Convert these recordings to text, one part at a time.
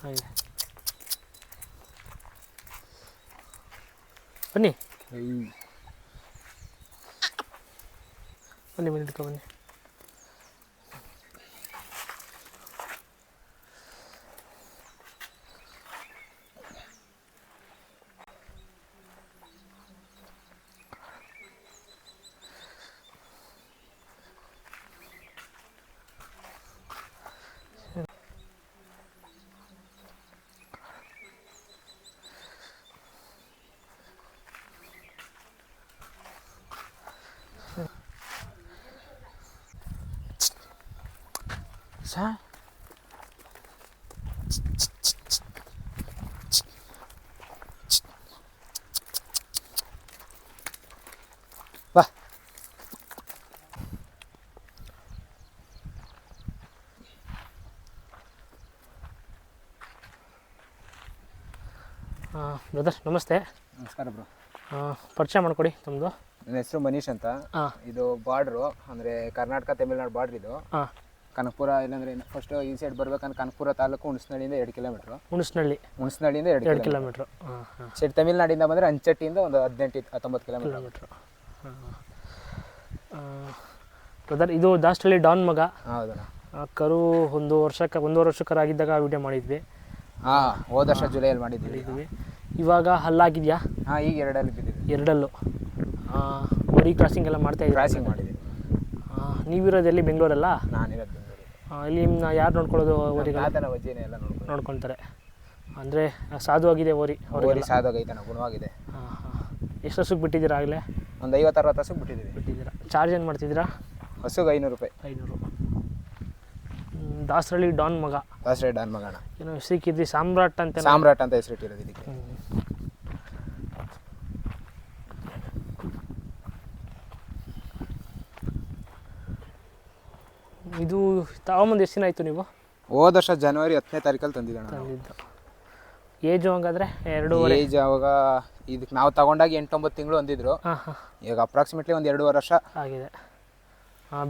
ಹಾಗೆ ಬನ್ನಿ ಬನ್ನಿ ಬನ್ನಿ ಇಟ್ಕೊ ಬನ್ನಿ. ಸಾ ಬಾ ಬ್ರದರ್ ನಮಸ್ತೆ. ನಮಸ್ಕಾರ ಬ್ರೋ. ಪರಿಚಯ ಮಾಡಿಕೊಡಿ ತಮ್ಮದು. ನನ್ನ ಹೆಸರು ಮನೀಶ್ ಅಂತ. ಇದು ಬಾರ್ಡ್ರು ಅಂದರೆ ಕರ್ನಾಟಕ ತಮಿಳ್ನಾಡು ಬಾರ್ಡ್ರ್ ಇದು. ಕನಕಪುರ ಇಲ್ಲಾಂದರೆ ಫಸ್ಟ್ ಈ ಸೈಡ್ ಬರ್ಬೇಕಂದ್ರೆ ಕನಕಪುರ ತಾಲೂಕು ಹುಣಸನಹಳ್ಳಿಯಿಂದ 2 ಕಿಲೋಮೀಟ್ರು. ಹುಣಸನಹಳ್ಳಿಯಿಂದ 2 ಕಿಲೋಮೀಟ್ರು. ಸೈಡ್ ತಮಿಳ್ನಾಡಿಂದ ಬಂದರೆ ಅಂಚಟ್ಟಿಯಿಂದ ಒಂದು 18-19 ಕಿಲೋಮೀಟ್ರು. ಬ್ರದರ್ ಇದು ದಾಸರಳ್ಳಿ ಡಾನ್ ಮಗ. ಹೌದಣ್ಣ. ಕರು ಒಂದೂವರೆ ವರ್ಷಕ್ಕರಾಗಿದ್ದಾಗ ವಿಡಿಯೋ ಮಾಡಿದ್ವಿ. ಹೋದ ವರ್ಷ ಜುಲೈಯಲ್ಲಿ ಮಾಡಿದ್ವಿ. ಇವಾಗ ಹಲ್ಲಾಗಿದೆಯಾ? ಈಗ 2 ಬಿದ್ದಿದೆ. 2 ಓರಿ ಕ್ರಾಸಿಂಗ್ ಎಲ್ಲ ಮಾಡ್ತಾಯಿದ್ದೀವಿ. ಕ್ರಾಸಿಂಗ್ ಮಾಡಿದ್ದೀವಿ. ನೀವಿರೋದು ಎಲ್ಲಿ? ಬೆಂಗಳೂರಲ್ಲ? ನಾನಿರೋದು ಬೆಂಗಳೂರು. ಇಲ್ಲಿ ಯಾರು ನೋಡ್ಕೊಳ್ಳೋದು ಓರಿಗಳ? ವಜ್ಜಿನೇ ಎಲ್ಲ ನೋಡ್ಕೊತಾರೆ. ಅಂದರೆ ಸಾಧುವಾಗಿದೆ ಓರಿ? ಓರಿ ಸಾಧುವಾಗೈತಣ್ಣ, ಗುಣವಾಗಿದೆ. ಎಷ್ಟು ಹಸುಗೆ ಬಿಟ್ಟಿದ್ದೀರಾ ಆಗಲೇ? ಒಂದು 50-60 ಹಸುಗೆ ಬಿಟ್ಟಿದ್ದೀರಾ. ಚಾರ್ಜ್ ಏನು ಮಾಡ್ತಿದ್ದೀರಾ? ಹಸುಗೆ 500 ರೂಪಾಯಿ. 500. ದಾಸರಳ್ಳಿ ಡಾನ್ ಮಗ. ದಾಸರಳ್ಳಿ ಡಾನ್ ಮಗಣ. ಏನೋ ಹೆಸರಿಕ್ಕಿದ್ರಿ ಸಾಮ್ರಾಟ್ ಅಂತ ಹೆಸರಿಟ್ಟಿರೋದು ಇದಕ್ಕೆ. ಇದು ತಗೊಂಬಂದು ಎಷ್ಟು ದಿನ ಆಯಿತು ನೀವು? ಹೋದ ವರ್ಷ ಜನವರಿ 10ನೇ ತಾರೀಕಲ್ಲಿ ತಂದಿದ್ದು. ಏಜು ಹಂಗಾದ್ರೆ 2.5? ಏಜ್ ಅವಾಗ ಇದಕ್ಕೆ ನಾವು ತಗೊಂಡಾಗ 8-9 ತಿಂಗಳು ಅಂದಿದ್ರು. ಈಗ ಅಪ್ರಾಕ್ಸಿಮೇಟ್ಲಿ ಒಂದು 2.5 ವರ್ಷ ಆಗಿದೆ.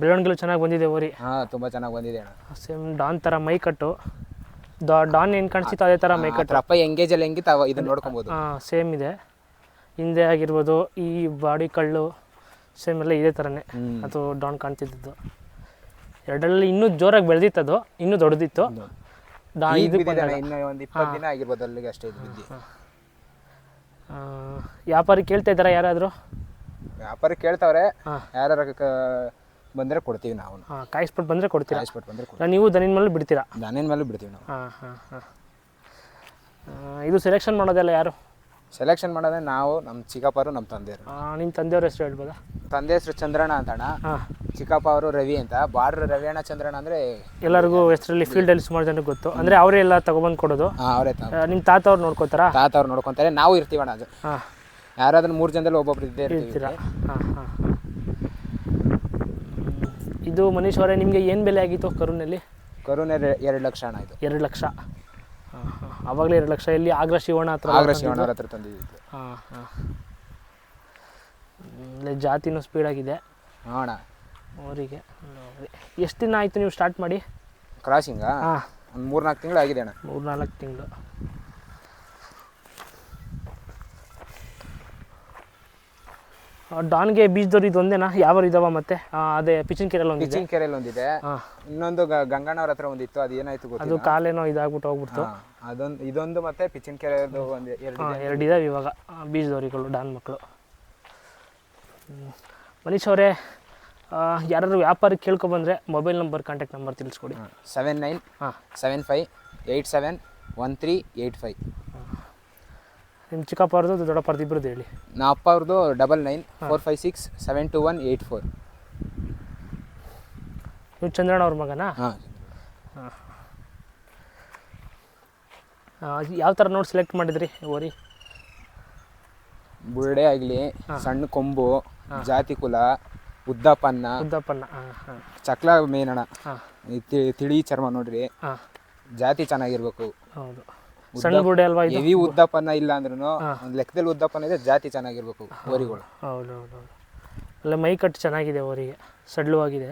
ಬೆಳವಣಿಗೆಲು ಚೆನ್ನಾಗಿ ಬಂದಿದೆ ಓರಿ? ತುಂಬ ಚೆನ್ನಾಗಿ ಬಂದಿದೆ ಅಣ್ಣ. ಸೇಮ್ ಡಾನ್ ಥರ ಮೈ ಕಟ್ಟು. ಡಾನ್ ಏನು ಕಾಣಿಸ್ತಿತ್ತು ಅದೇ ಥರ ಮೈ ಕಟ್ಟು. ಅಪ್ಪ ಎಂಗೇಜಲ್ಲಿ ಹೆಂಗಿತ್ತು ಇದನ್ನು ನೋಡ್ಕೊಬೋದು. ಸೇಮ್ ಇದೆ. ಹಿಂದೆ ಆಗಿರ್ಬೋದು, ಈ ಬಾಡಿ ಕಳ್ಳು ಸೇಮ್ ಎಲ್ಲ ಇದೇ ಥರನೇ ಅದು ಡಾನ್ ಕಾಣ್ತಿದ್ದು. 2ರಲ್ಲಿ ಇನ್ನೂ ಜೋರಾಗಿ ಬೆಳೆದಿತ್ತದು, ಇನ್ನೂ ದೊಡ್ಡದಿತ್ತು. ಇನ್ನೂ ಒಂದು 20 ದಿನ ಆಗಿರ್ಬೋದು ಅಲ್ಲಿಗೆ ಅಷ್ಟೇ ಇದು ಬಿದ್ದು. ವ್ಯಾಪಾರಿ ಕೇಳ್ತಾ ಇದ್ದಾರಾ ಯಾರಾದರೂ? ವ್ಯಾಪಾರಿ ಕೇಳ್ತಾವ್ರೆ. ಯಾರು ಬಂದರೆ ಕೊಡ್ತೀವಿ ನಾವು. ಕಾಯಿಸ್ಬಿಟ್ಟು ಬಂದರೆ ಕೊಡ್ತೀರಾ? ಕಾಯಿಸ್ಬಿಟ್ಟು ಬಂದರೆ ನೀವು ದನಿನ ಮೇಲೆ ಬಿಡ್ತೀರಾ? ದನಿನ ಮೇಲೆ ಬಿಡ್ತೀವಿ ನಾವು. ಇದು ಸೆಲೆಕ್ಷನ್ ಮಾಡೋದೆಲ್ಲ ಯಾರು? ಸೆಲೆಕ್ಷನ್ ಮಾಡೋದೇ ನಾವು, ನಮ್ಮ ಚಿಕ್ಕಪ್ಪರು, ನಮ್ಮ ತಂದೆಯವರು. ನಿಮ್ಮ ತಂದೆಯವ್ರ ಹೆಸರು ಹೇಳ್ಬೋದಾ? ತಂದೆ ಹೆಸರು ಚಂದ್ರಣ್ಣ ಅಂತಣ್ಣ. ಚಿಕ್ಕಪ್ಪ ಅವರು ರವಿ ಅಂತ. ಬಾರ್ಡ್ರ್ ರವಿ ಅಣ್ಣ ಚಂದ್ರಣ್ಣ ಅಂದರೆ ಎಲ್ಲರಿಗೂ ಹೆಸರಲ್ಲಿ ಫೀಲ್ಡಲ್ಲಿ ಸುಮಾರು ಜನಕ್ಕೆ ಗೊತ್ತು. ಅಂದರೆ ಅವರೇ ಎಲ್ಲ ತಗೊಬಂದು ಕೊಡೋದು? ಅವರೇ. ನಿಮ್ಮ ತಾತವ್ರು ನೋಡ್ಕೋತಾರಾ? ತಾತವ್ರು ನೋಡ್ಕೊತಾರೆ, ನಾವು ಇರ್ತೀವಣ್ಣ. ಅದು ಯಾರಾದ್ರೂ 3 ಜನದಲ್ಲಿ ಒಬ್ಬೊಬ್ರು ಇರ್ತೀರಾ? ಇದು ಮನೀಶ್ ಅವರೇ, ನಿಮಗೆ ಏನು ಬೆಲೆ ಆಗಿತ್ತು ಕರುನಲ್ಲಿ? 2 ಲಕ್ಷ ಅಣ್ಣ. ಇದು 2 ಲಕ್ಷ. ಆವಾಗಲೇ 2 ಲಕ್ಷ. ಎಲ್ಲಿ? ಆಗ್ರಾ ಶಿವಣ್ಣ ಹತ್ರ ತಂದಿದ್ದು. ಜಾತಿನೂ ಸ್ಪೀಡಾಗಿದೆ ಅಣ್ಣ ಅವರಿಗೆ. ಎಷ್ಟು ದಿನ ಆಯಿತು ನೀವು ಸ್ಟಾರ್ಟ್ ಮಾಡಿ ಕ್ರಾಸಿಂಗಾ? ಒಂದು 3-4 ತಿಂಗಳು ಆಗಿದೆ ಅಣ್ಣ. 3-4 ತಿಂಗಳು. ಡಾನ್ಗೆ ಬೀಜದವ್ರು ಇದು ಒಂದೇನಾ? ಯಾವ ಇದಾವ? ಮತ್ತೆ ಅದೇ ಪಿಚಿನ್ಕೆರೆಯಲ್ಲಿ ಒಂದಿದೆ. ಇನ್ನೊಂದು ಗಂಗಣ್ಣವ್ರ ಹತ್ರ ಒಂದಿತ್ತು, ಅದು ಏನಾಯ್ತು ಗೊತ್ತಿಲ್ಲ. ಅದು ಕಾಲೇನೋ ಇದಾಗ್ಬಿಟ್ಟು ಹೋಗ್ಬಿಡ್ತು. ಇದೊಂದು ಮತ್ತೆ ಪಿಚಿನ್ಕೆರೆದು ಒಂದು 2 ಇದಾವೆ ಇವಾಗ ಬೀಜದವರಿಗಳು, ಡಾನ್ ಮಕ್ಕಳು. ಮನೀಶ್ ಅವರೇ, ಯಾರಾದ್ರು ವ್ಯಾಪಾರಕ್ಕೆ ಕೇಳ್ಕೊಬಂದರೆ ಮೊಬೈಲ್ ನಂಬರ್, ಕಾಂಟ್ಯಾಕ್ಟ್ ನಂಬರ್ ತಿಳಿಸ್ಕೊಡಿ. 7975871385. ನಿಮ್ಮ ಚಿಕ್ಕಪ್ಪ ಅವ್ರದ್ದು ದೊಡ್ಡಪ್ಪ ಇಬ್ಬರದ್ದು ಹೇಳಿ. ನಮ್ಮ ಅಪ್ಪ ಅವ್ರದ್ದು 9945672184. ನೀವು ಚಂದ್ರಣ್ಣ ಅವ್ರ ಮಗನಾ? ಯಾವ ಥರ ನೋಡಿ ಸೆಲೆಕ್ಟ್ ಮಾಡಿದ್ರಿ ಓರಿ? ಬುರುಡೆ ಆಗಲಿ, ಸಣ್ಣ ಕೊಂಬು, ಜಾತಿ ಕುಲ, ಉದ್ದಪ್ಪನ್ನ, ಚಕ್ಲ ಮೇನಣ, ತಿಳಿ ಚರ್ಮ ನೋಡ್ರಿ, ಜಾತಿ ಚೆನ್ನಾಗಿರ್ಬೇಕು. ಹೌದು, ಸಣ್ಣ ಬುರುಡೆ ಅಲ್ವಾ ಇದು? ಹೆವಿ ಉದ್ದಪ್ಪನ್ನ ಇಲ್ಲ ಅಂದ್ರೂ ಒಂದು ಲೆಕ್ಕದಲ್ಲಿ ಉದ್ದಪ್ಪನ್ನ ಇದೆ, ಜಾತಿ ಚೆನ್ನಾಗಿರ್ಬೇಕು ಓರಿಗಳು. ಹೌದೌದು. ಅಲ್ಲ ಮೈ ಕಟ್ಟು ಚೆನ್ನಾಗಿದೆ ಓರಿಗೆ, ಸಡ್ಲವಾಗಿದೆ.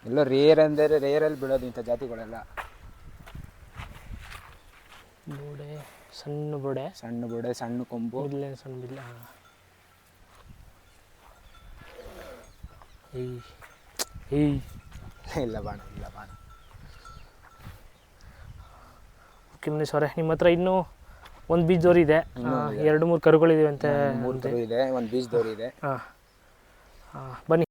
ಎಲ್ಲ ರೇರ್ ಅಂದರೆ ರೇರಲ್ಲಿ ಬಿಡೋದು ಇಂಥ ಜಾತಿಗಳೆಲ್ಲ. ಬೋಡೆ ಸಣ್ಣ ಬೋಡೆ, ಸಣ್ಣ ಕೊಂಬು. ಇಲ್ಲೇನು ಸಣ್ಣ ಬಿಲ್ಲ. ಇಲ್ಲ ಬಾಣ. ಓಕೆ ಮನೀಶ್ ಅವರೇ, ನಿಮ್ಮ ಹತ್ರ ಇನ್ನೂ ಒಂದು ಬೀಜದವ್ರು ಇದೆ, 2-3 ಕರುಗಳಿವೆ ಅಂತ. 3 ಕರು ಇದೆ, ಒಂದು ಬೀಜದವ್ರು ಇದೆ. ಬನ್ನಿ